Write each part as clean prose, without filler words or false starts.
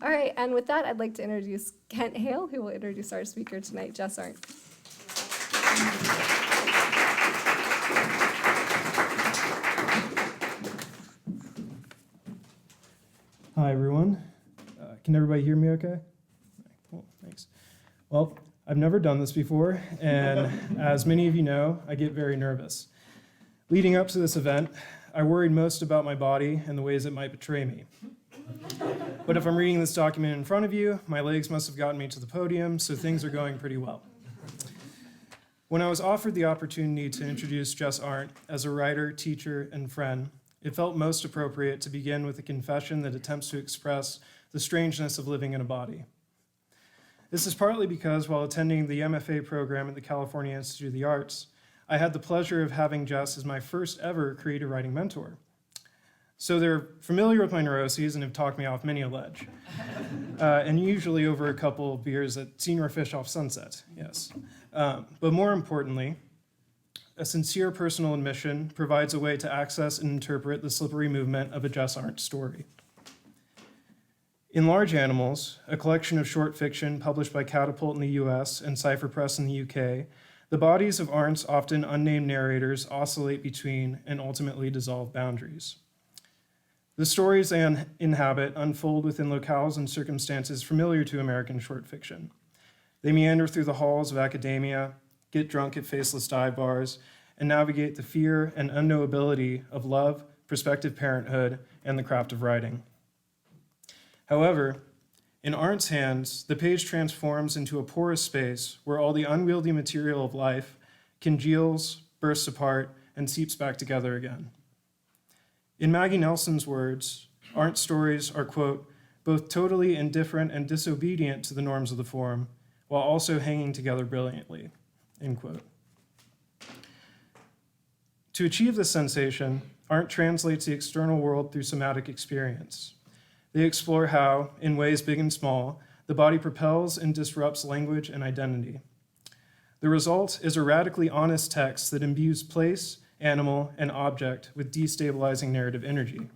All right, and with that, I'd like to introduce Kent Hale, who will introduce our speaker tonight, Jess Arndt. Hi, everyone. Can everybody hear me okay? Cool, thanks. Well, I've never done this before, and as many of you know, I get very nervous. Leading up to this event, I worried most about my body and the ways it might betray me. But if I'm reading this document in front of you, my legs must have gotten me to the podium, so things are going pretty well. When I was offered the opportunity to introduce Jess Arndt as a writer, teacher, and friend, it felt most appropriate to begin with a confession that attempts to express the strangeness of living in a body. This is partly because while attending the MFA program at the California Institute of the Arts, I had the pleasure of having Jess as my first ever creative writing mentor. So they're familiar with my neuroses and have talked me off many a ledge, and usually over a couple of beers at Senior Fish Off Sunset, yes. But more importantly, a sincere personal admission provides a way to access and interpret the slippery movement of a Jess Arndt story. In Large Animals, a collection of short fiction published by Catapult in the US and Cipher Press in the UK, the bodies of Arndt's often unnamed narrators oscillate between and ultimately dissolve boundaries. The stories they inhabit unfold within locales and circumstances familiar to American short fiction. They meander through the halls of academia, get drunk at faceless dive bars, and navigate the fear and unknowability of love, prospective parenthood, and the craft of writing. However, in Arndt's hands, the page transforms into a porous space where all the unwieldy material of life congeals, bursts apart, and seeps back together again. In Maggie Nelson's words, Arndt's stories are, quote, both totally indifferent and disobedient to the norms of the form, while also hanging together brilliantly, end quote. To achieve this sensation, Arndt translates the external world through somatic experience. They explore how, in ways big and small, the body propels and disrupts language and identity. The result is a radically honest text that imbues place, animal, and object with destabilizing narrative energy.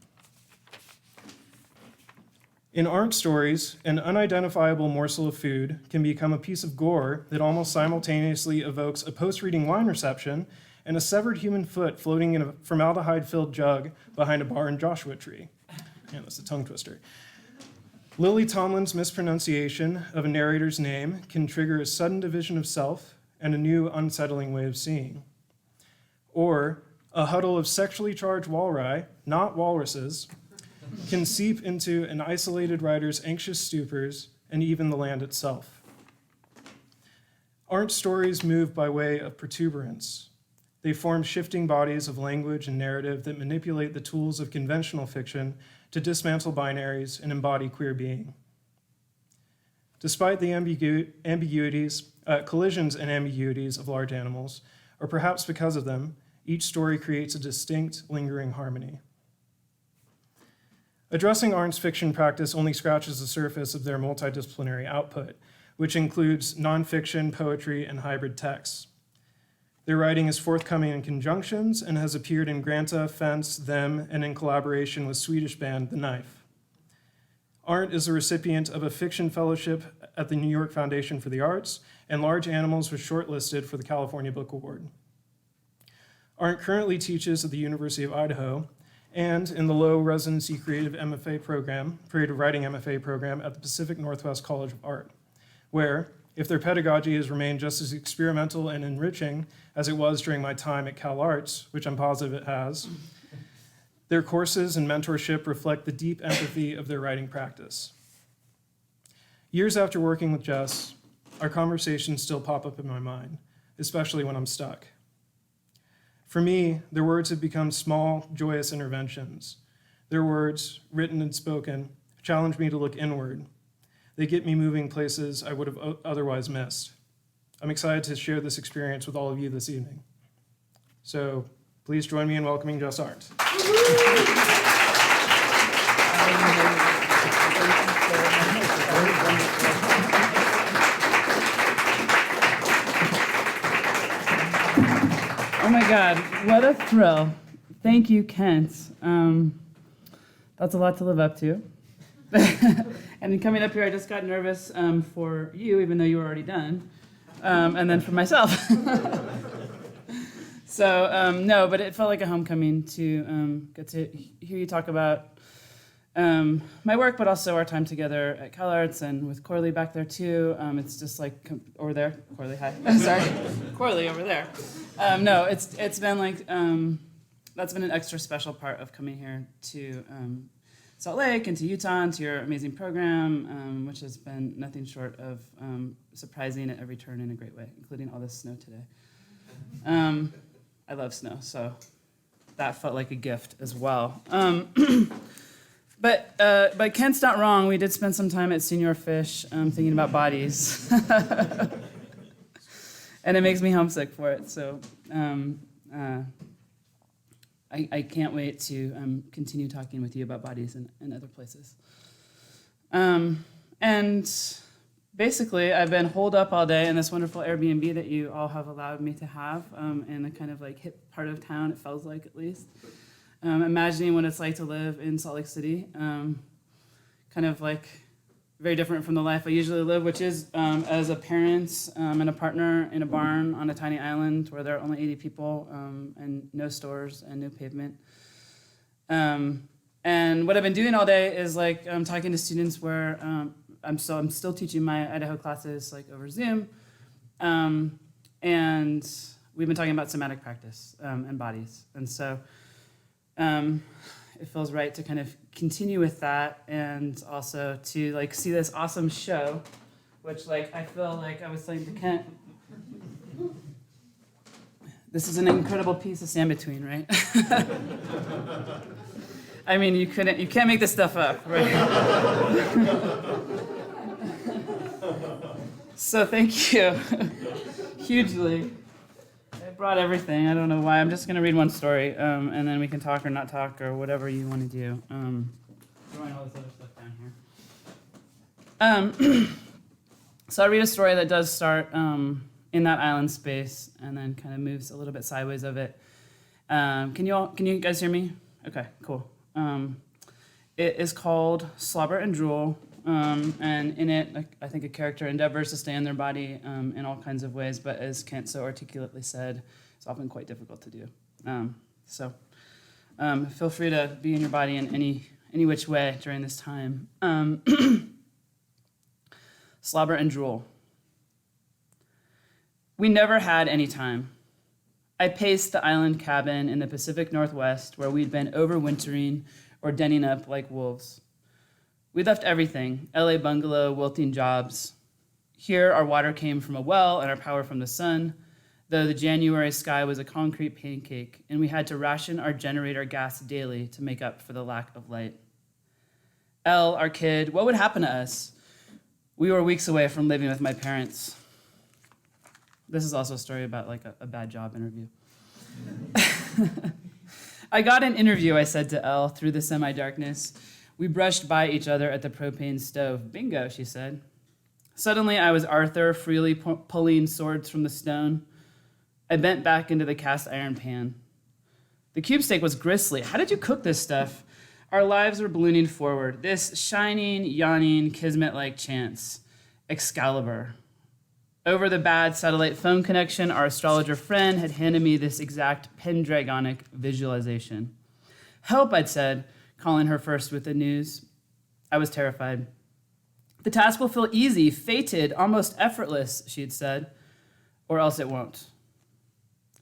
In Arndt stories, an unidentifiable morsel of food can become a piece of gore that almost simultaneously evokes a post-reading wine reception and a severed human foot floating in a formaldehyde-filled jug behind a bar and Joshua tree. Yeah, that's a tongue twister. Lily Tomlin's mispronunciation of a narrator's name can trigger a sudden division of self and a new unsettling way of seeing. Or a huddle of sexually charged walrus, not walruses, can seep into an isolated writer's anxious stupors and even the land itself. Arndt's stories move by way of protuberance. They form shifting bodies of language and narrative that manipulate the tools of conventional fiction to dismantle binaries and embody queer being. Despite the collisions and ambiguities of Large Animals, or perhaps because of them, each story creates a distinct, lingering harmony. Addressing Arndt's fiction practice only scratches the surface of their multidisciplinary output, which includes nonfiction, poetry, and hybrid texts. Their writing is forthcoming in conjunctions and has appeared in Granta, Fence, Them, and in collaboration with Swedish band The Knife. Arndt is a recipient of a fiction fellowship at the New York Foundation for the Arts, and Large Animals was shortlisted for the California Book Award. Arndt currently teaches at the University of Idaho and in the Low-Residency Creative Writing MFA program at the Pacific Northwest College of Art, where, if their pedagogy has remained just as experimental and enriching as it was during my time at Cal Arts, which I'm positive it has, their courses and mentorship reflect the deep empathy of their writing practice. Years after working with Jess, our conversations still pop up in my mind, especially when I'm stuck. For me, their words have become small, joyous interventions. Their words, written and spoken, challenge me to look inward. They get me moving places I would have otherwise missed. I'm excited to share this experience with all of you this evening. So please join me in welcoming Jess Arndt. Oh my God, what a thrill. Thank you, Kent. That's a lot to live up to. And coming up here, I just got nervous for you, even though you were already done, and then for myself. So, no, but it felt like a homecoming to get to hear you talk about my work, but also our time together at CalArts and with Corley back there too. It's just like over there, Corley, hi. Sorry, Corley over there. No, it's been like that's been an extra special part of coming here to Salt Lake and to Utah and to your amazing program, which has been nothing short of surprising at every turn in a great way, including all this snow today. I love snow, so that felt like a gift as well. But Kent's not wrong. We did spend some time at Senior Fish thinking about bodies. And it makes me homesick for it. So I can't wait to continue talking with you about bodies in other places. And basically, I've been holed up all day in this wonderful Airbnb that you all have allowed me to have in a kind of like hip part of town, it feels like at least. Imagining what it's like to live in Salt Lake City, kind of like very different from the life I usually live, which is as a parent and a partner in a barn on a tiny island where there are only 80 people and no stores and no pavement. And what I've been doing all day is like talking to students where I'm still teaching my Idaho classes like over Zoom, and we've been talking about somatic practice and bodies, and so. It feels right to kind of continue with that and also to like see this awesome show, which like I feel like I was saying to Kent, this is an incredible piece of sand between, right? I mean, you can't make this stuff up, right? So thank you, hugely. I brought everything. I don't know why. I'm just going to read one story, and then we can talk or not talk or whatever you want to do. Throwing all this other stuff down here. So I'll read a story that does start in that island space and then kind of moves a little bit sideways of it. Can you guys hear me? Okay, cool. It is called Slobber and Drool. And in it, I think a character endeavors to stay in their body in all kinds of ways, but as Kent so articulately said, it's often quite difficult to do. So feel free to be in your body in any which way during this time. Slobber and Drool. We never had any time. I paced the island cabin in the Pacific Northwest where we'd been overwintering or denning up like wolves. We left everything, LA bungalow, wilting jobs. Here, our water came from a well and our power from the sun, though the January sky was a concrete pancake, and we had to ration our generator gas daily to make up for the lack of light. Elle, our kid, what would happen to us? We were weeks away from living with my parents. This is also a story about like a bad job interview. I got an interview, I said to Elle through the semi-darkness. We brushed by each other at the propane stove. Bingo, she said. Suddenly, I was Arthur, freely pulling swords from the stone. I bent back into the cast iron pan. The cube steak was gristly. How did you cook this stuff? Our lives were ballooning forward. This shining, yawning, kismet-like chance. Excalibur. Over the bad satellite phone connection, our astrologer friend had handed me this exact Pendragonic visualization. Help, I'd said, calling her first with the news. I was terrified. The task will feel easy, fated, almost effortless, she had said, or else it won't.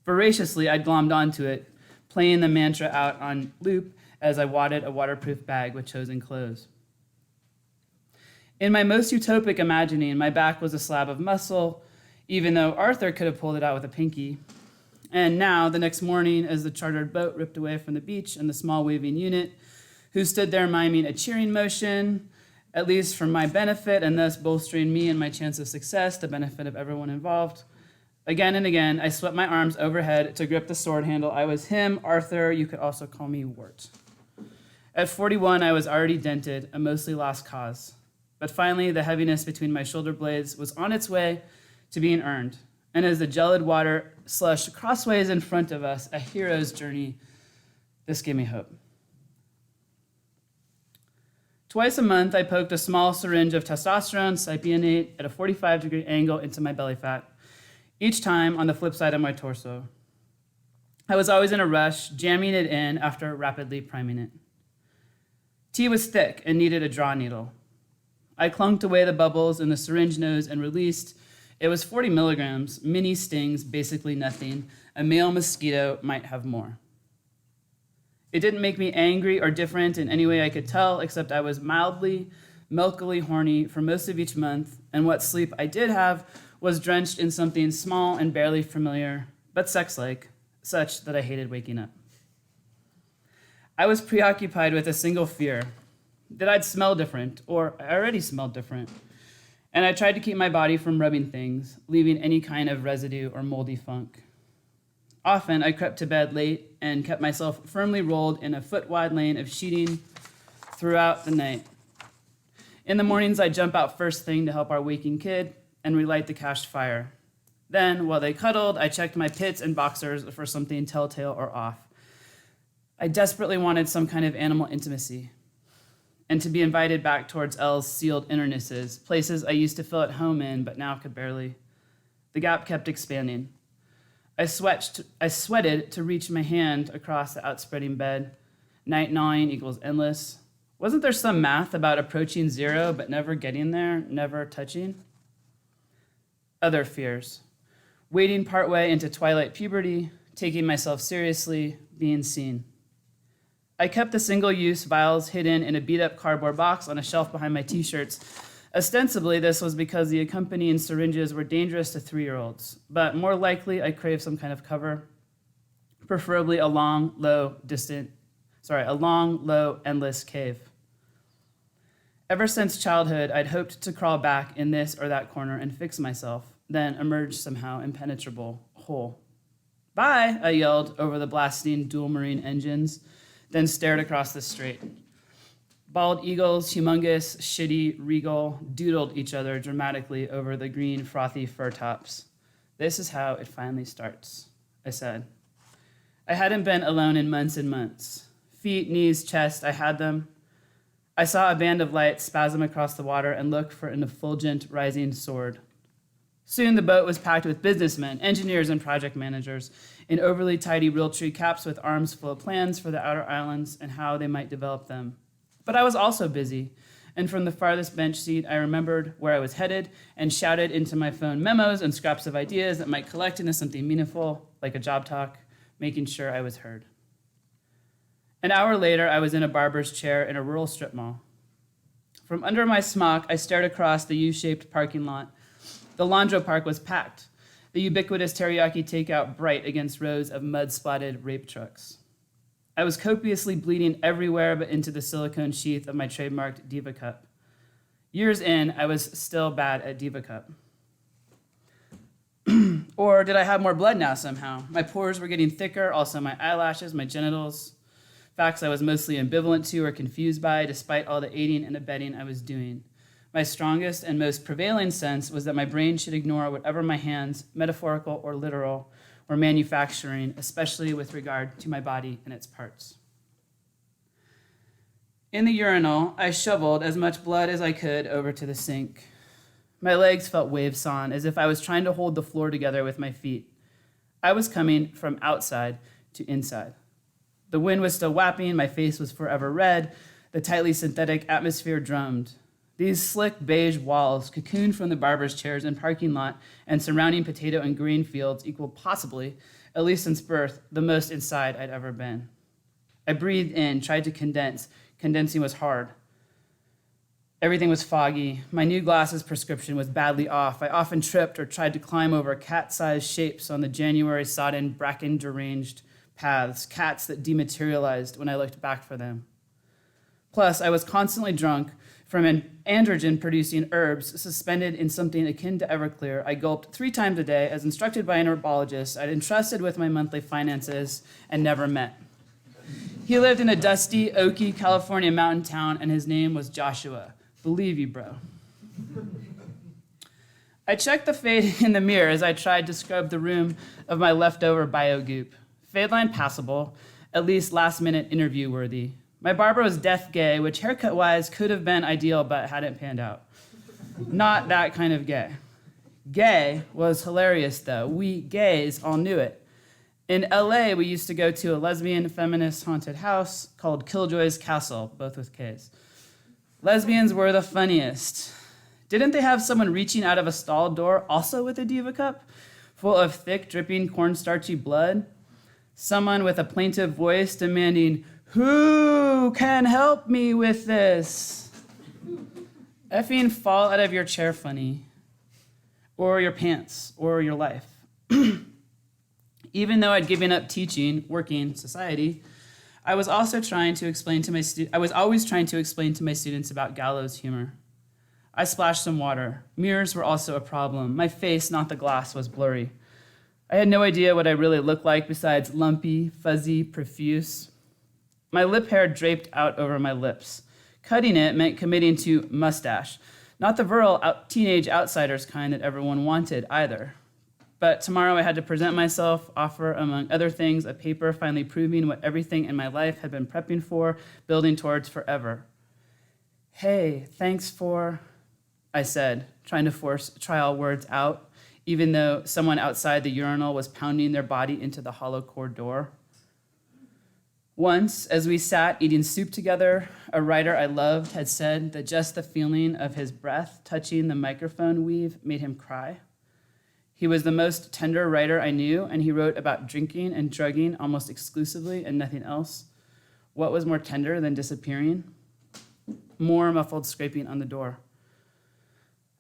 Voraciously, I'd glommed onto it, playing the mantra out on loop as I wadded a waterproof bag with chosen clothes. In my most utopic imagining, my back was a slab of muscle, even though Arthur could have pulled it out with a pinky. And now, the next morning, as the chartered boat ripped away from the beach and the small waving unit, who stood there miming a cheering motion, at least for my benefit, and thus bolstering me and my chance of success, the benefit of everyone involved. Again and again, I swept my arms overhead to grip the sword handle. I was him, Arthur, you could also call me Wirt. At 41, I was already dented, a mostly lost cause. But finally, the heaviness between my shoulder blades was on its way to being earned. And as the gelid water slushed crossways in front of us, a hero's journey, this gave me hope. Twice a month, I poked a small syringe of testosterone cypionate at a 45-degree angle into my belly fat, each time on the flip side of my torso. I was always in a rush, jamming it in after rapidly priming it. Tea was thick and needed a draw needle. I clunked away the bubbles in the syringe nose and released. It was 40 milligrams, mini stings, basically nothing. A male mosquito might have more. It didn't make me angry or different in any way I could tell, except I was mildly, milkily horny for most of each month, and what sleep I did have was drenched in something small and barely familiar, but sex-like, such that I hated waking up. I was preoccupied with a single fear, that I'd smell different, or I already smelled different, and I tried to keep my body from rubbing things, leaving any kind of residue or moldy funk. Often, I crept to bed late and kept myself firmly rolled in a foot-wide lane of sheeting throughout the night. In the mornings, I'd jump out first thing to help our waking kid and relight the cached fire. Then, while they cuddled, I checked my pits and boxers for something telltale or off. I desperately wanted some kind of animal intimacy, and to be invited back towards Elle's sealed innernesses, places I used to feel at home in, but now could barely. The gap kept expanding. I sweated to reach my hand across the outspreading bed. Night gnawing equals endless. Wasn't there some math about approaching zero but never getting there, never touching? Other fears. Wading partway into twilight puberty, taking myself seriously, being seen. I kept the single-use vials hidden in a beat-up cardboard box on a shelf behind my t-shirts. Ostensibly, this was because the accompanying syringes were dangerous to 3-year-olds, but more likely I craved some kind of cover, preferably a long, low, endless cave. Ever since childhood, I'd hoped to crawl back in this or that corner and fix myself, then emerge somehow impenetrable, whole. Bye, I yelled over the blasting dual marine engines, then stared across the strait. Bald eagles, humongous, shitty, regal, doodled each other dramatically over the green, frothy fir tops. This is how it finally starts, I said. I hadn't been alone in months and months. Feet, knees, chest, I had them. I saw a band of light spasm across the water and look for an effulgent, rising sword. Soon the boat was packed with businessmen, engineers, and project managers in overly tidy Realtree caps with arms full of plans for the outer islands and how they might develop them. But I was also busy, and from the farthest bench seat, I remembered where I was headed and shouted into my phone memos and scraps of ideas that might collect into something meaningful, like a job talk, making sure I was heard. An hour later, I was in a barber's chair in a rural strip mall. From under my smock, I stared across the U-shaped parking lot. The Landro Park was packed, the ubiquitous teriyaki takeout bright against rows of mud-splatted rape trucks. I was copiously bleeding everywhere but into the silicone sheath of my trademarked Diva Cup. Years in, I was still bad at Diva Cup. Or did I have more blood now somehow? My pores were getting thicker, also my eyelashes, my genitals. Facts I was mostly ambivalent to or confused by, despite all the aiding and abetting I was doing. My strongest and most prevailing sense was that my brain should ignore whatever my hands, metaphorical or literal, were manufacturing, especially with regard to my body and its parts. In the urinal, I shoveled as much blood as I could over to the sink. My legs felt wave-sawn, as if I was trying to hold the floor together with my feet. I was coming from outside to inside. The wind was still whapping, my face was forever red, the tightly synthetic atmosphere drummed. These slick beige walls, cocooned from the barber's chairs and parking lot and surrounding potato and grain fields, equaled possibly, at least since birth, the most inside I'd ever been. I breathed in, tried to condense. Condensing was hard. Everything was foggy. My new glasses prescription was badly off. I often tripped or tried to climb over cat-sized shapes on the January sodden, bracken-deranged paths, cats that dematerialized when I looked back for them. Plus, I was constantly drunk from an androgen-producing herbs suspended in something akin to Everclear. I gulped 3 times a day, as instructed by an herbologist I'd entrusted with my monthly finances and never met. He lived in a dusty, oaky California mountain town, and his name was Joshua. Believe you, bro. I checked the fade in the mirror as I tried to scrub the room of my leftover bio goop. Fade line passable, at least last-minute interview worthy. My barber was death gay, which haircut-wise could have been ideal but hadn't panned out. Not that kind of gay. Gay was hilarious, though. We gays all knew it. In LA, we used to go to a lesbian feminist haunted house called Killjoy's Castle, both with Ks. Lesbians were the funniest. Didn't they have someone reaching out of a stall door, also with a diva cup, full of thick, dripping, cornstarchy blood? Someone with a plaintive voice demanding, "Who can help me with this?" Effing fall out of your chair funny, or your pants, or your life. Even though I'd given up teaching, working, society, I was always trying to explain to my students about gallows humor. I splashed some water. Mirrors were also a problem. My face, not the glass, was blurry. I had no idea what I really looked like besides lumpy, fuzzy, profuse. My lip hair draped out over my lips. Cutting it meant committing to mustache, not the virile teenage outsiders kind that everyone wanted either. But tomorrow I had to present myself, offer, among other things, a paper finally proving what everything in my life had been prepping for, building towards forever. "Hey, thanks for," I said, trying to force trial words out, even though someone outside the urinal was pounding their body into the hollow core door. Once, as we sat eating soup together, a writer I loved had said that just the feeling of his breath touching the microphone weave made him cry. He was the most tender writer I knew, and he wrote about drinking and drugging almost exclusively and nothing else. What was more tender than disappearing? More muffled scraping on the door.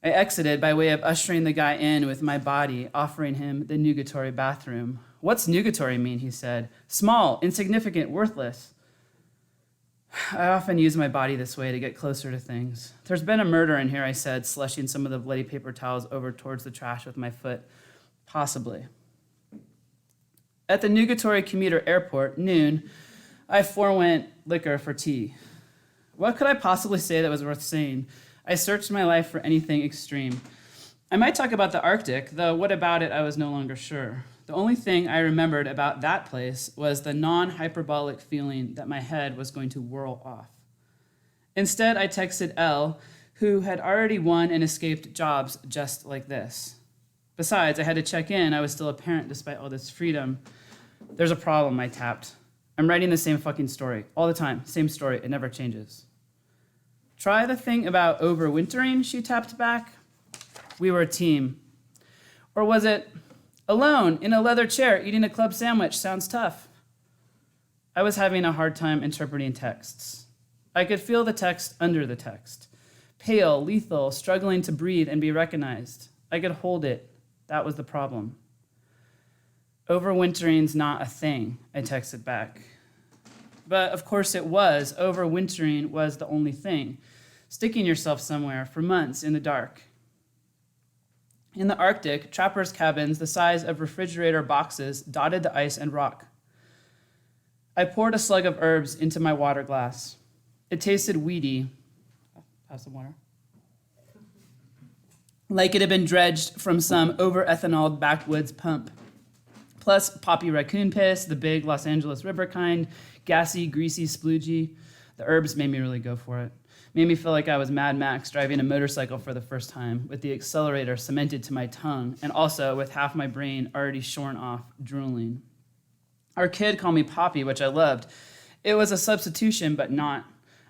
I exited by way of ushering the guy in with my body, offering him the nugatory bathroom. "What's nugatory mean?" he said. "Small, insignificant, worthless." I often use my body this way to get closer to things. "There's been a murder in here," I said, slushing some of the bloody paper towels over towards the trash with my foot. "Possibly." At the nugatory commuter airport, noon, I forewent liquor for tea. What could I possibly say that was worth saying? I searched my life for anything extreme. I might talk about the Arctic, though what about it I was no longer sure. The only thing I remembered about that place was the non-hyperbolic feeling that my head was going to whirl off. Instead, I texted Elle, who had already won and escaped jobs just like this. Besides, I had to check in. I was still a parent despite all this freedom. "There's a problem," I tapped. "I'm writing the same fucking story. All the time. Same story. It never changes." "Try the thing about overwintering," she tapped back. We were a team. Or was it, "Alone, in a leather chair, eating a club sandwich sounds tough"? I was having a hard time interpreting texts. I could feel the text under the text. Pale, lethal, struggling to breathe and be recognized. I could hold it. That was the problem. "Overwintering's not a thing," I texted back. But of course it was. Overwintering was the only thing. Sticking yourself somewhere for months in the dark. In the Arctic, trappers' cabins the size of refrigerator boxes dotted the ice and rock. I poured a slug of herbs into my water glass. It tasted weedy. Have some water. Like it had been dredged from some over-ethanoled backwoods pump. Plus poppy raccoon piss, the big Los Angeles River kind, gassy, greasy, sploogey. The herbs made me really go for it. Made me feel like I was Mad Max driving a motorcycle for the first time, with the accelerator cemented to my tongue, and also with half my brain already shorn off, drooling. Our kid called me Poppy, which I loved. It was a substitution, but not.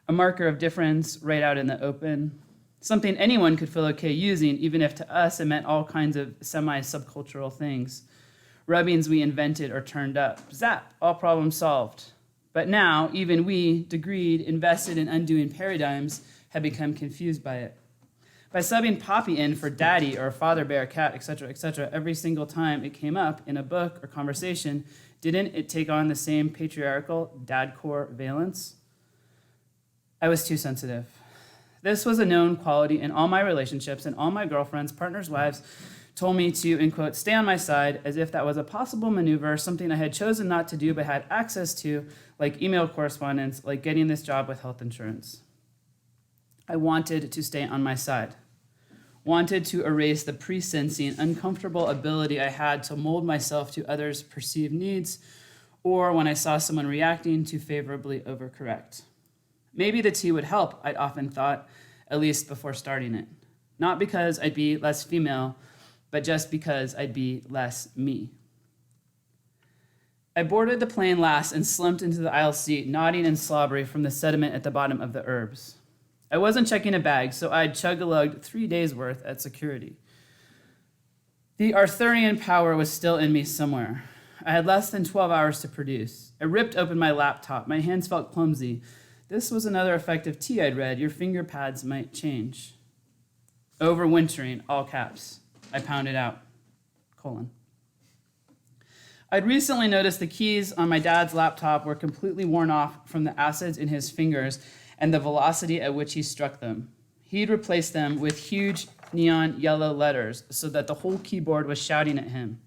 A marker of difference right out in the open. Something anyone could feel okay using, even if to us it meant all kinds of semi-subcultural things. Rubbings we invented or turned up. Zap, all problems solved. But now, even we, degreed, invested in undoing paradigms, had become confused by it. By subbing Poppy in for daddy or father bear, cat, etc., every single time it came up in a book or conversation, didn't it take on the same patriarchal dadcore valence? I was too sensitive. This was a known quality in all my relationships, and all my girlfriends, partners' wives told me to, in quote, stay on my side, as if that was a possible maneuver, something I had chosen not to do but had access to, like email correspondence, like getting this job with health insurance. I wanted to stay on my side. Wanted to erase the pre-sensing, uncomfortable ability I had to mold myself to others' perceived needs, or when I saw someone reacting, to favorably overcorrect. Maybe the tea would help, I'd often thought, at least before starting it. Not because I'd be less female, but just because I'd be less me. I boarded the plane last and slumped into the aisle seat, nodding and slobbery from the sediment at the bottom of the herbs. I wasn't checking a bag, so I'd chug-a-lugged 3 days' worth at security. The Arthurian power was still in me somewhere. I had less than 12 hours to produce. I ripped open my laptop. My hands felt clumsy. This was another effective tea I'd read. Your finger pads might change. Overwintering, all caps. I pounded out, : I'd recently noticed the keys on my dad's laptop were completely worn off from the acids in his fingers and the velocity at which he struck them. He'd replaced them with huge neon yellow letters so that the whole keyboard was shouting at him.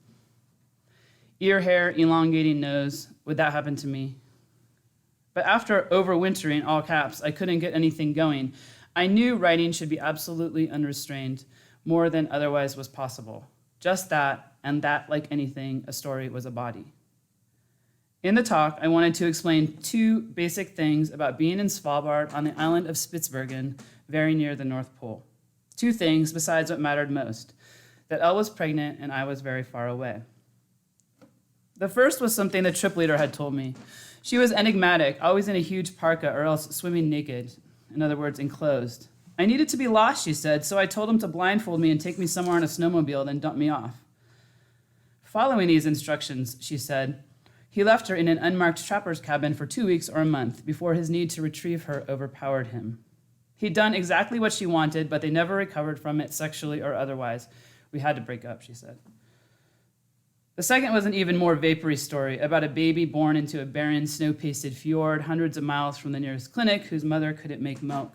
Ear hair, elongating nose, would that happen to me? But after overwintering, all caps, I couldn't get anything going. I knew writing should be absolutely unrestrained, more than otherwise was possible. Just that, and that, like anything, a story was a body. In the talk, I wanted to explain 2 basic things about being in Svalbard on the island of Spitsbergen, very near the North Pole. 2 things besides what mattered most, that Elle was pregnant and I was very far away. The first was something the trip leader had told me. She was enigmatic, always in a huge parka or else swimming naked, in other words, enclosed. I needed to be lost, she said, so I told him to blindfold me and take me somewhere on a snowmobile, then dump me off. Following these instructions, she said, he left her in an unmarked trapper's cabin for 2 weeks or a month before his need to retrieve her overpowered him. He'd done exactly what she wanted, but they never recovered from it sexually or otherwise. We had to break up, she said. The second was an even more vapory story about a baby born into a barren, snow-pasted fjord hundreds of miles from the nearest clinic whose mother couldn't make milk.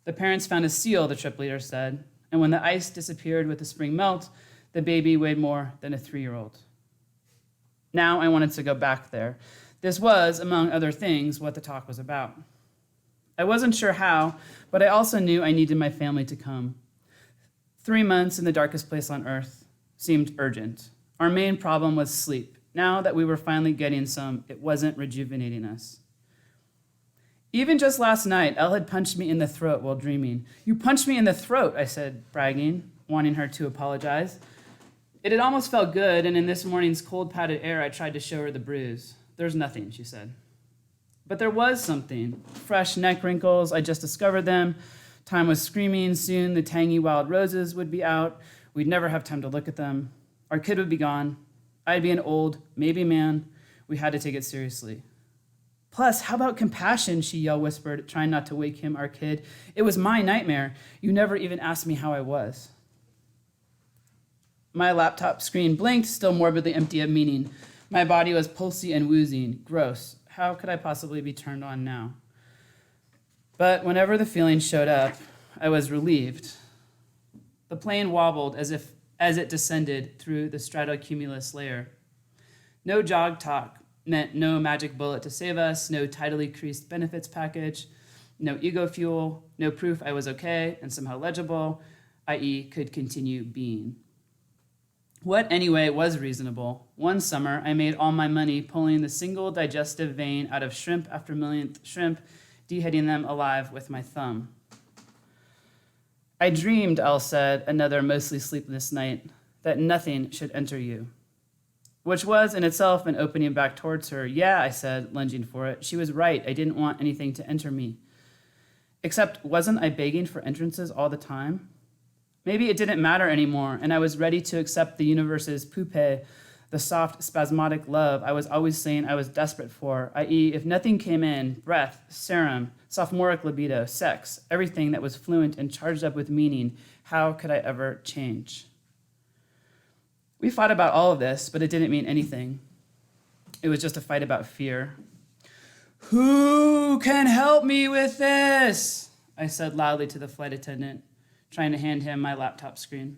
The parents found a seal, the trip leader said, and when the ice disappeared with the spring melt, the baby weighed more than a 3-year-old. Now I wanted to go back there. This was, among other things, what the talk was about. I wasn't sure how, but I also knew I needed my family to come. 3 months in the darkest place on earth seemed urgent. Our main problem was sleep. Now that we were finally getting some, it wasn't rejuvenating us. Even just last night, Elle had punched me in the throat while dreaming. You punched me in the throat, I said, bragging, wanting her to apologize. It had almost felt good, and in this morning's cold padded air, I tried to show her the bruise. There's nothing, she said. But there was something. Fresh neck wrinkles, I just discovered them. Time was screaming. Soon the tangy wild roses would be out. We'd never have time to look at them. Our kid would be gone. I'd be an old, maybe man. We had to take it seriously. Plus, how about compassion, she whispered, trying not to wake him, our kid. It was my nightmare. You never even asked me how I was. My laptop screen blinked, still morbidly empty of meaning. My body was pulsy and woozing. Gross. How could I possibly be turned on now? But whenever the feeling showed up, I was relieved. The plane wobbled as it descended through the stratocumulus layer. No jog talk meant no magic bullet to save us, no tidally creased benefits package, no ego fuel, no proof I was okay and somehow legible, i.e. could continue being. What, anyway, was reasonable? One summer, I made all my money pulling the single digestive vein out of shrimp after millionth shrimp, deheading them alive with my thumb. I dreamed, Elle said, another mostly sleepless night, that nothing should enter you. Which was, in itself, an opening back towards her. Yeah, I said, lunging for it. She was right. I didn't want anything to enter me. Except, wasn't I begging for entrances all the time? Maybe it didn't matter anymore, and I was ready to accept the universe's poupée, the soft, spasmodic love I was always saying I was desperate for, i.e., if nothing came in, breath, serum, sophomoric libido, sex, everything that was fluent and charged up with meaning, how could I ever change? We fought about all of this, but it didn't mean anything. It was just a fight about fear. Who can help me with this? I said loudly to the flight attendant, trying to hand him my laptop screen.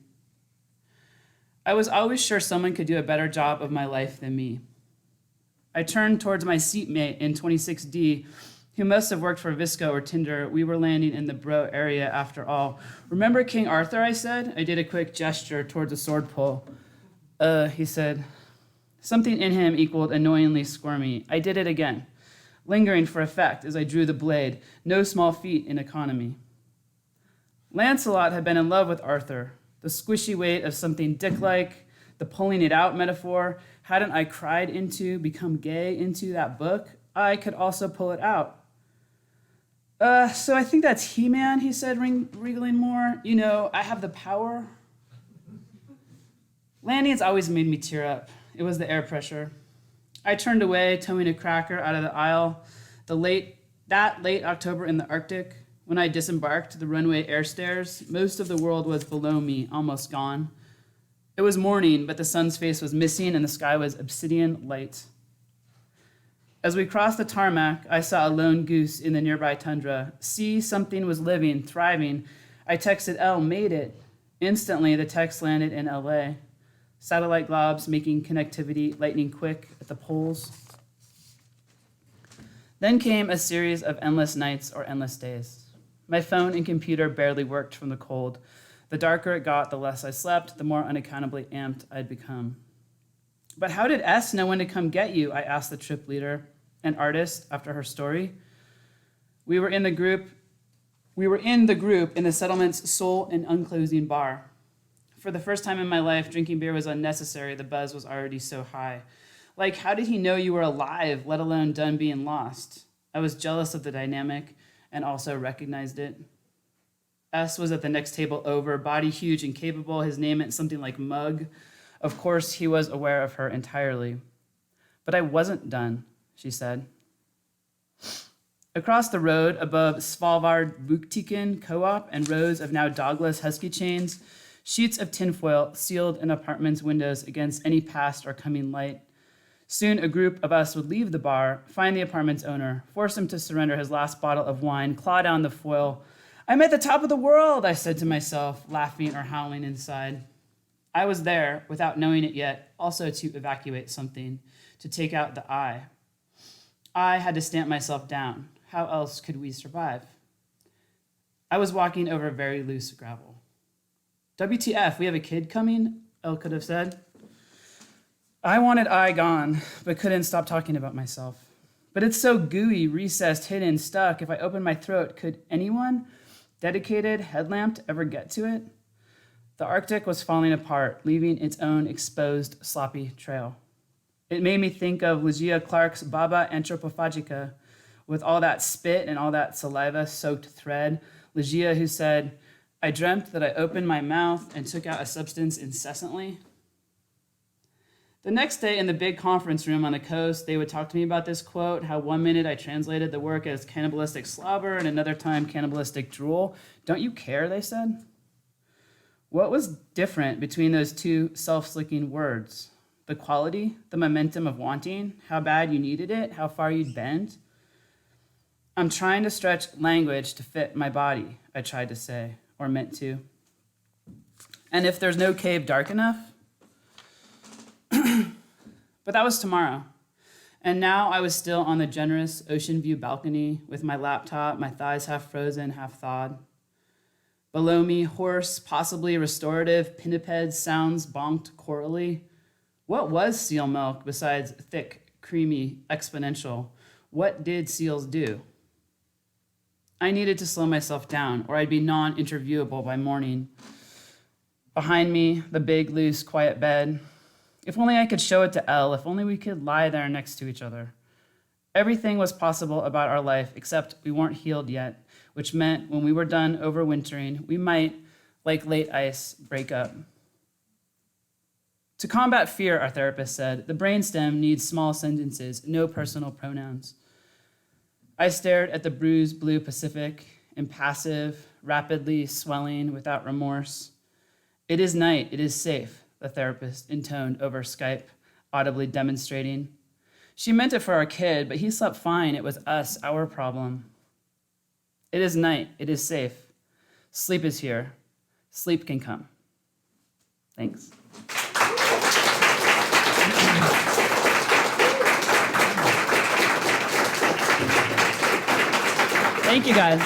I was always sure someone could do a better job of my life than me. I turned towards my seatmate in 26D, who must have worked for Visco or Tinder. We were landing in the Bro area after all. Remember King Arthur, I said? I did a quick gesture towards a sword pull. He said. Something in him equaled annoyingly squirmy. I did it again. lingering for effect as I drew the blade, no small feat in economy. Lancelot had been in love with Arthur. The squishy weight of something dick-like, the pulling it out metaphor, hadn't I cried into, become gay into that book, I could also pull it out. So I think that's He-Man, he said, wriggling more. You know, I have the power. Landings always made me tear up. It was the air pressure. I turned away, towing a cracker out of the aisle. That late October in the Arctic, when I disembarked the runway air stairs, most of the world was below me, almost gone. It was morning, but the sun's face was missing and the sky was obsidian light. As we crossed the tarmac, I saw a lone goose in the nearby tundra. See, something was living, thriving. I texted Elle, made it. Instantly, the text landed in LA. Satellite globs making connectivity lightning quick at the poles. Then came a series of endless nights or endless days. My phone and computer barely worked from the cold. The darker it got, the less I slept, the more unaccountably amped I'd become. But how did S know when to come get you? I asked the trip leader, an artist, after her story. We were in the group in the settlement's sole and unclosing bar. For the first time in my life, drinking beer was unnecessary. The buzz was already so high. Like, how did he know you were alive, let alone done being lost? I was jealous of the dynamic and also recognized it. S was at the next table over, body huge and capable. His name meant something like mug. Of course, he was aware of her entirely. But I wasn't done, she said. Across the road, above Svalbard Buktiken Co-op and rows of now dogless husky chains, sheets of tinfoil sealed an apartment's windows against any past or coming light. Soon a group of us would leave the bar, find the apartment's owner, force him to surrender his last bottle of wine, claw down the foil. I'm at the top of the world, I said to myself, laughing or howling inside. I was there, without knowing it yet, also to evacuate something, to take out the I. I had to stamp myself down. How else could we survive? I was walking over very loose gravel. WTF, we have a kid coming, Elle could have said. I wanted I gone, but couldn't stop talking about myself. But it's so gooey, recessed, hidden, stuck. If I opened my throat, could anyone, dedicated, headlamped, ever get to it? The Arctic was falling apart, leaving its own exposed, sloppy trail. It made me think of Lucia Clark's Baba Anthropophagica, with all that spit and all that saliva-soaked thread. Lucia, who said, I dreamt that I opened my mouth and took out a substance incessantly. The next day in the big conference room on the coast, they would talk to me about this quote, how 1 minute I translated the work as cannibalistic slobber and another time cannibalistic drool. Don't you care, they said? What was different between those two self-slicking words? The quality, the momentum of wanting, how bad you needed it, how far you'd bend? I'm trying to stretch language to fit my body, I tried to say, or meant to. And if there's no cave dark enough? But that was tomorrow. And now I was still on the generous ocean view balcony with my laptop, my thighs half frozen, half thawed. Below me, hoarse, possibly restorative, pinniped sounds bonked chorally. What was seal milk besides thick, creamy, exponential? What did seals do? I needed to slow myself down, or I'd be non-interviewable by morning. Behind me, the big, loose, quiet bed. If only I could show it to Elle, if only we could lie there next to each other. Everything was possible about our life, except we weren't healed yet, which meant when we were done overwintering, we might, like late ice, break up. To combat fear, our therapist said, the brainstem needs small sentences, no personal pronouns. I stared at the bruised blue Pacific, impassive, rapidly swelling without remorse. It is night, it is safe, the therapist intoned over Skype, audibly demonstrating. She meant it for our kid, but he slept fine. It was us, our problem. It is night, it is safe. Sleep is here. Sleep can come. Thanks. Thank you, guys.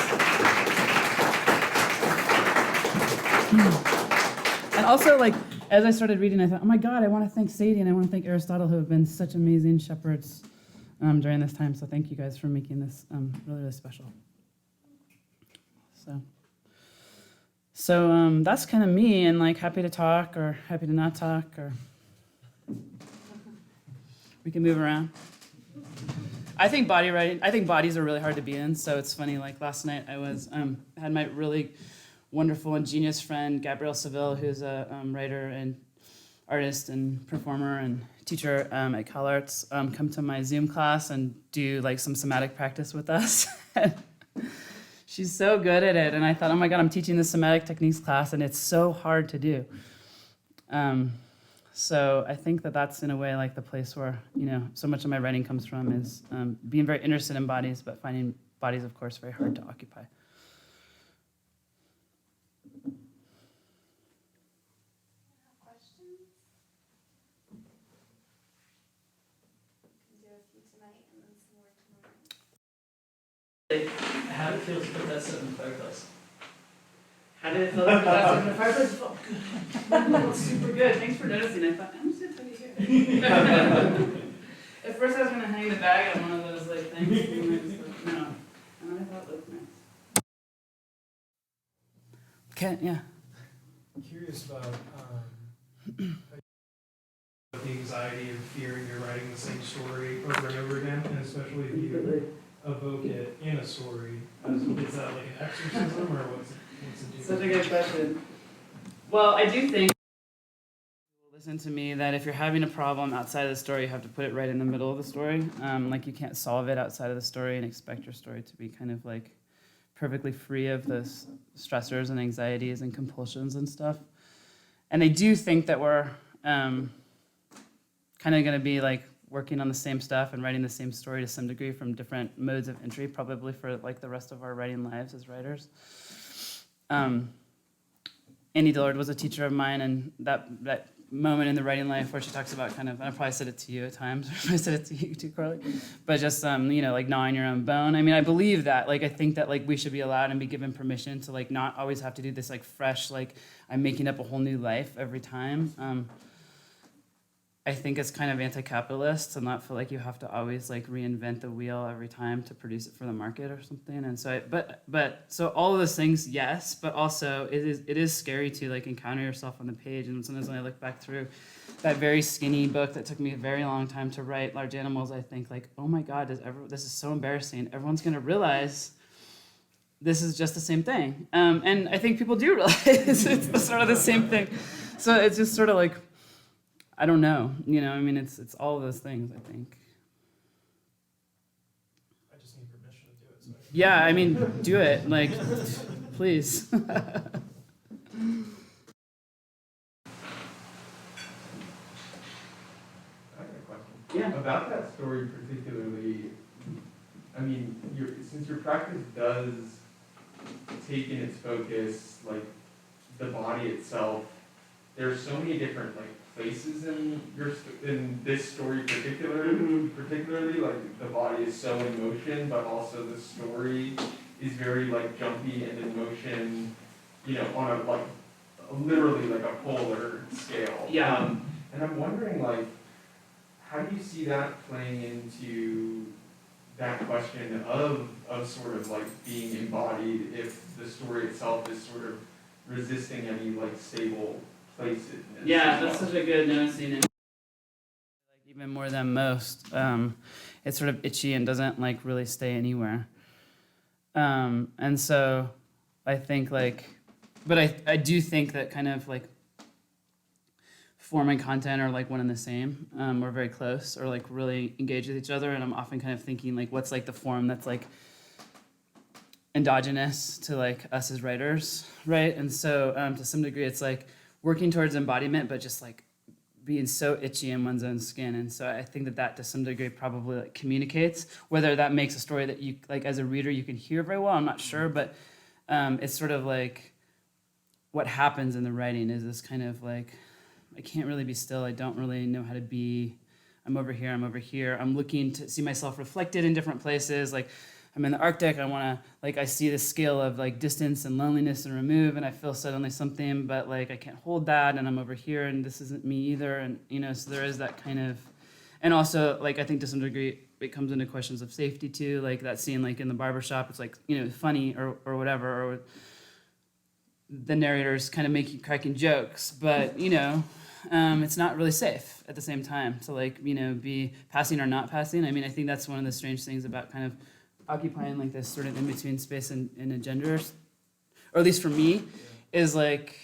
And also, as I started reading, I thought, oh my God, I want to thank Sadie and I want to thank Aristotle, who have been such amazing shepherds during this time. So thank you guys for making this really, really special. So that's kind of me, and like happy to talk or happy to not talk, or we can move around. I think bodies are really hard to be in. So it's funny. Like last night, I was had my really wonderful and genius friend Gabrielle Seville, who's a writer and artist and performer and teacher at CalArts, come to my Zoom class and do like some somatic practice with us. She's so good at it, and I thought, oh my God, I'm teaching this somatic techniques class, and it's so hard to do. So I think that that's in a way like the place where, you know, so much of my writing comes from is being very interested in bodies, but finding bodies, of course, very hard to occupy. Questions? We can do a few tonight and then some more tomorrow. How did it feel to put that stuff in the fireplace? How did it feel to put that stuff in the fireplace? It felt good. It felt super good. Thanks for noticing. I thought, I'm just going to put it here. At first I was going to hang the bag on one of those like things. And I was like, no. And then I thought it looked nice. Okay, yeah. I'm curious about the anxiety of fearing you're writing the same story over and over again, and especially if you evoke it in a story. Is that like an exorcism, or what's it do? Such a good question. Well, I do think listen to me that if you're having a problem outside of the story, you have to put it right in the middle of the story. Like you can't solve it outside of the story and expect your story to be kind of like perfectly free of those stressors and anxieties and compulsions and stuff. And I do think that we're kind of going to be like working on the same stuff and writing the same story to some degree from different modes of entry, probably for like the rest of our writing lives as writers. Annie Dillard was a teacher of mine, and that moment in the writing life where she talks about kind of, and I probably said it to you at times, I said it to you too, Carly, but just, you know, like gnawing your own bone. I mean, I believe that, like, I think that, like, we should be allowed and be given permission to, like, not always have to do this, like, fresh, like, I'm making up a whole new life every time. I think it's kind of anti-capitalist to not feel like you have to always like reinvent the wheel every time to produce it for the market or something. And so, but so all of those things, yes, but also it is scary to like encounter yourself on the page. And sometimes when I look back through that very skinny book that took me a very long time to write, Large Animals, I think like, oh my God, this is so embarrassing. Everyone's gonna realize this is just the same thing. And I think people do realize it's sort of the same thing. So it's just sort of like, I don't know, you know, I mean, it's all of those things, I think. I just need permission to do it. So Yeah, I mean, do it, like, please. I have a question. Yeah. About that story particularly, I mean, since your practice does take in its focus, like, the body itself, there's so many different, like, places in this story particularly, like the body is so in motion, but also the story is very like jumpy and in motion, you know, on a like literally like a polar scale. Yeah. And I'm wondering like, how do you see that playing into that question of sort of like being embodied if the story itself is sort of resisting any like stable places? Yeah, that's such a good noticing. And like even more than most, it's sort of itchy and doesn't like really stay anywhere. And so I think like, but I do think that kind of like form and content are like one and the same. We're very close or like really engaged with each other. And I'm often kind of thinking like, what's like the form that's like endogenous to like us as writers, right? And so to some degree, it's like working towards embodiment, but just like being so itchy in one's own skin. And so I think that to some degree probably like communicates, whether that makes a story that you like as a reader you can hear very well, I'm not sure, but it's sort of like what happens in the writing is this kind of like, I can't really be still, I don't really know how to be, I'm over here, I'm looking to see myself reflected in different places, like I'm in the Arctic, I see the scale of like distance and loneliness and remove, and I feel suddenly something, but like I can't hold that, and I'm over here, and this isn't me either, and you know, so there is that kind of, and also like I think to some degree, it comes into questions of safety too, like that scene like in the barbershop, it's like, you know, funny or whatever, or the narrator's kind of making cracking jokes, but you know, it's not really safe at the same time to like, you know, be passing or not passing. I mean, I think that's one of the strange things about kind of occupying like this sort of in-between space in a gender, or at least for me, is like,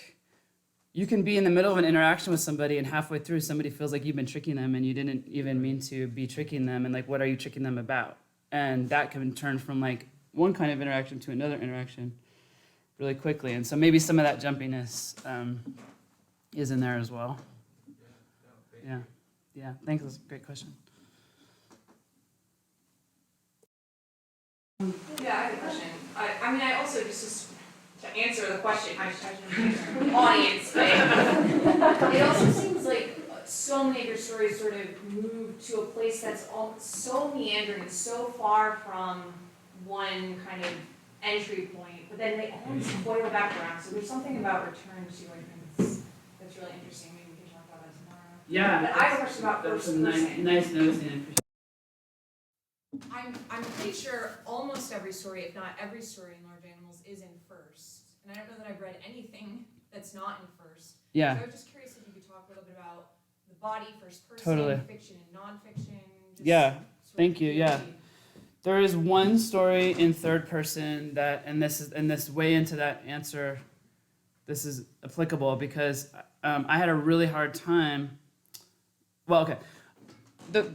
you can be in the middle of an interaction with somebody and halfway through somebody feels like you've been tricking them and you didn't even mean to be tricking them, and like, what are you tricking them about? And that can turn from like one kind of interaction to another interaction really quickly. And so maybe some of that jumpiness is in there as well. Yeah, thanks, that's a great question. Yeah, I have a question. I mean, I also just to answer the question, I shouldn't audience, but it also seems like so many of your stories sort of move to a place that's all so meandering and so far from one kind of entry point, but then they always coil back around. So there's something about return to, I think, that's really interesting. Maybe we can talk about that tomorrow. Yeah, But I have a question about that's first some person. nice noticing. I'm pretty sure almost every story, if not every story in Large Animals, is in first. And I don't know that I've read anything that's not in first. Yeah. So I was just curious if you could talk a little bit about the body, first person, Totally. fiction and nonfiction. Just Yeah, sort of thank you, yeah. theory. There is one story in third person that, and this way into that answer, this is applicable because I had a really hard time. Well, okay.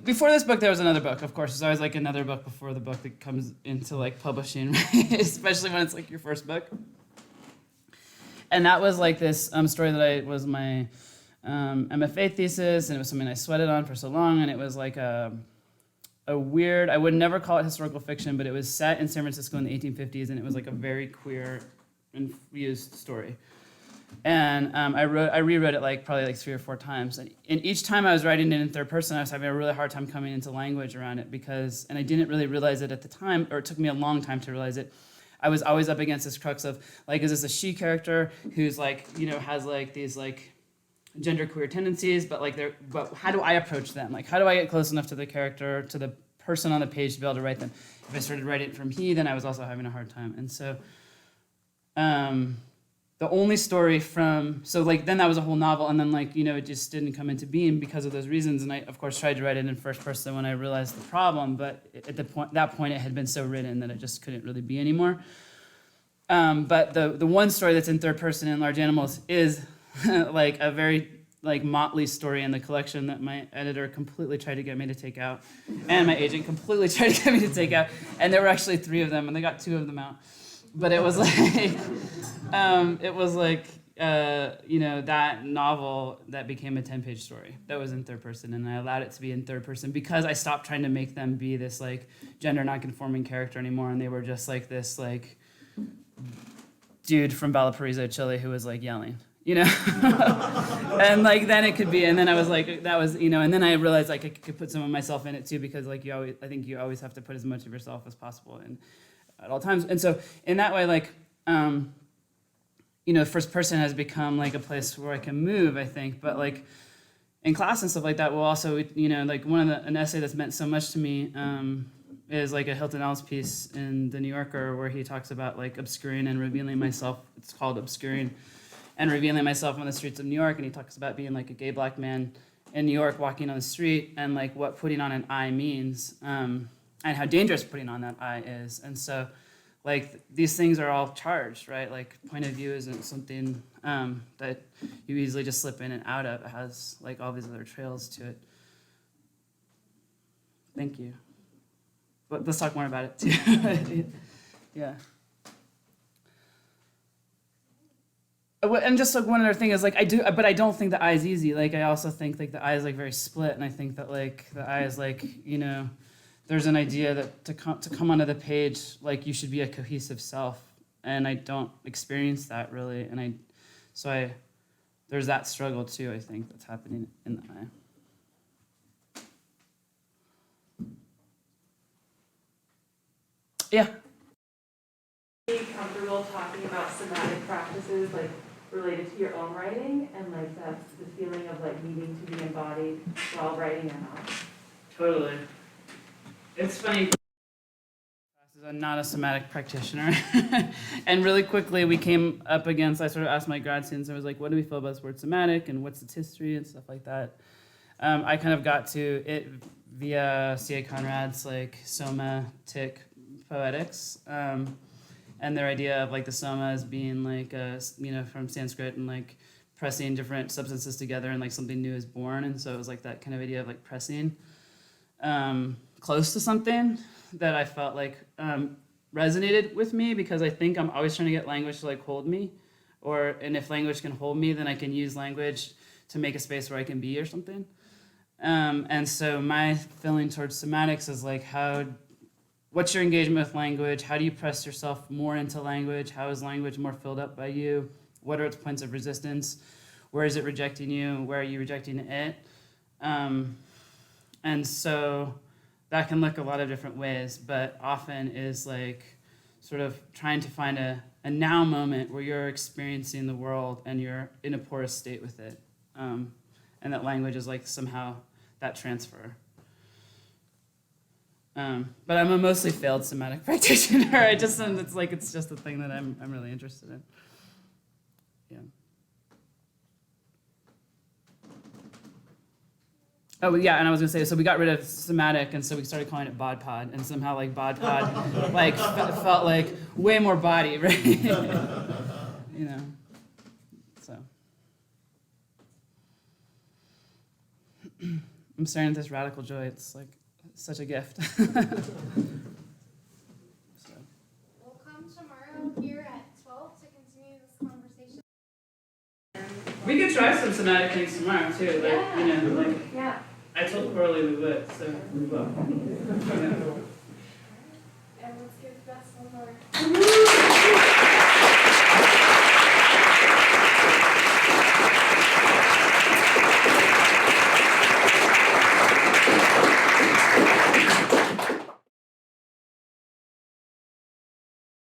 Before this book, there was another book. Of course, there's always like another book before the book that comes into like publishing, right? Especially when it's like your first book. And that was like this story that was my MFA thesis, and it was something I sweated on for so long, and it was like a weird, I would never call it historical fiction, but it was set in San Francisco in the 1850s, and it was like a very queer infused story. And I rewrote it like probably like 3 or 4 times. And each time I was writing it in third person, I was having a really hard time coming into language around it because, and I didn't really realize it at the time, or it took me a long time to realize it. I was always up against this crux of like, is this a she character who's like, you know, has like these like genderqueer tendencies, but like but how do I approach them? Like, how do I get close enough to the character, to the person on the page to be able to write them? If I started writing it from he, then I was also having a hard time. And so, the only story so like then that was a whole novel, and then like, you know, it just didn't come into being because of those reasons. And I of course tried to write it in first person when I realized the problem, but at that point it had been so written that it just couldn't really be anymore. But the one story that's in third person in Large Animals is like a very like motley story in the collection that my editor completely tried to get me to take out, and my agent completely tried to get me to take out, and there were actually 3 of them, and they got 2 of them out. But it was like, you know, that novel that became a 10-page story that was in third person, and I allowed it to be in third person because I stopped trying to make them be this like gender non-conforming character anymore, and they were just like this like dude from Valparaiso, Chile, who was like yelling, you know, and like then it could be, and then I was like, that was, you know, and then I realized like I could put some of myself in it too, because like I think you always have to put as much of yourself as possible in at all times. And so in that way, like, you know, first person has become like a place where I can move, I think, but like in class and stuff like that, we'll also, you know, like an essay that's meant so much to me is like a Hilton Ellis piece in The New Yorker where he talks about like obscuring and revealing myself. It's called Obscuring and Revealing Myself on the Streets of New York. And he talks about being like a gay black man in New York walking on the street and like what putting on an eye means. And how dangerous putting on that eye is. And so, like, these things are all charged, right? Like, point of view isn't something that you easily just slip in and out of. It has, like, all these other trails to it. Thank you. But let's talk more about it, too. Yeah. And just, like, one other thing is, like, but I don't think the eye is easy. Like, I also think, like, the eye is, like, very split. And I think that, like, the eye is, like, you know, there's an idea that to come onto the page, like you should be a cohesive self, and I don't experience that really, and there's that struggle too, I think, that's happening in the eye. Yeah. Are you comfortable talking about somatic practices like related to your own writing and like that's the feeling of like needing to be embodied while writing or not? Totally. It's funny. I'm not a somatic practitioner. And really quickly we came up against, I sort of asked my grad students, I was like, what do we feel about this word somatic and what's its history and stuff like that. I kind of got to it via C.A. Conrad's like somatic poetics, and their idea of like the soma as being like, from Sanskrit and like pressing different substances together and like something new is born. And so it was like that kind of idea of like pressing close to something that I felt like resonated with me, because I think I'm always trying to get language to like hold me, and if language can hold me, then I can use language to make a space where I can be or something. And so my feeling towards somatics is like, what's your engagement with language? How do you press yourself more into language? How is language more filled up by you? What are its points of resistance? Where is it rejecting you? Where are you rejecting it? And so that can look a lot of different ways, but often is like sort of trying to find a now moment where you're experiencing the world and you're in a porous state with it. And that language is like somehow that transfer. But I'm a mostly failed somatic practitioner. It's just a thing that I'm really interested in. Yeah. Oh yeah, and I was gonna say, so we got rid of somatic, and so we started calling it bod pod, and somehow like bod pod like felt like way more body, right? You know. So I'm staring at this radical joy. It's like such a gift. So. We'll come tomorrow here at 12 to continue this conversation. We could try some somatic things tomorrow too, like Yeah. I told Coralie we would, so we will. And let's give Bess one more.